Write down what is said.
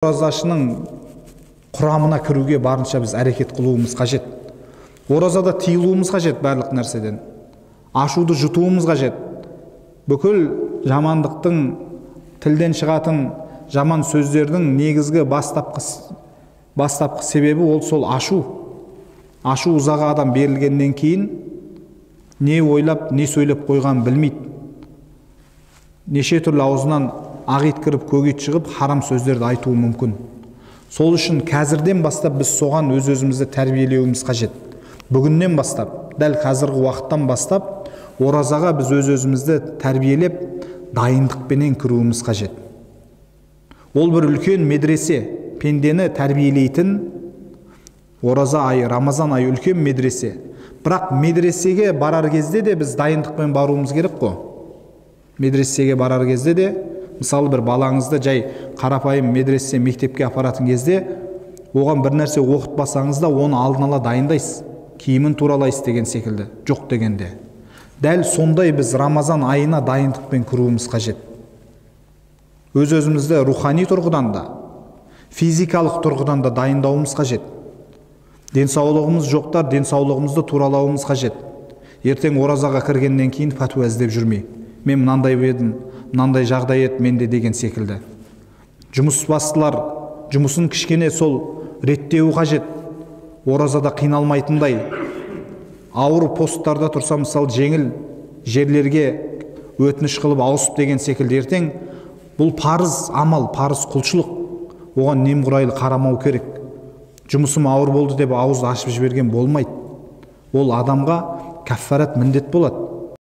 Оразашының құрамына кіруге барынша біз әрекет қылуымыз қажет. Оразада тыйылуымыз қажет барлық нәрседен. Ашуды жұтуымыз қажет. Бүкіл жамандықтың, тілден шығатын жаман сөздердің негізгі бастапқы себебі ол сол ашу. Ашу ызаға адам берілгеннен кейін не ойлап, не сөйлеп қойған білмейді. Неше түрлі аузынан ақ ит кіріп, көк ит шығып, харам сөздерді айтуы мүмкін. Сол үшін қазірден бастап біз соған өз-өзімізді тәрбиелеуіміз қажет. Бүгіннен бастап, дәл қазіргі уақыттан бастап, оразаға біз өз-өзімізді тәрбиелеп, дайындықпенен кіруіміз қажет. Ол бір үлкен медресе, пендені тәрбиелейтін ораза айы, Рамазан айы үлкен медресе. Бірақ медресеге барар кезде де біз дайындықпен баруымыз керек қой. Медресеге барар кезде де, мысалы бір балаңызды жай қарапайым медресе мектепке апаратын кезде, оған бір нәрсе оқытпасаңыз да оны алдын ала дайындайсыз, киімін туралайсыз деген секілді, жоқ дегенде. Дәл сондай біз Рамазан айына дайындықпен кіруіміз қажет. Өз-өзімізді рухани тұрғыдан да, физикалық тұрғыдан да дайындауымыз қажет. Денсаулығымыз жоқтар, денсаулығымызды туралауымыз қажет. Ертең оразаға кіргеннен кейін фәтуа іздеп жүрмей, мен мынандай едім, мынандай жағдай еді менде деген секілді. Жұмыс бастылар жұмысын кішкене сол реттеуі қажет. Оразада қиналмайтындай. Ауыр посттарда тұрса, мысалы жеңіл жерлерге өтініш қылып ауысып деген секілді. Ертең бұл парыз амал, парыз құлшылық. Оған немқұрайлы қарамау керек. Жұмысым ауыр болды деп ауыз ашып жіберген болмайды. Ол адамға кәффарат міндет болады.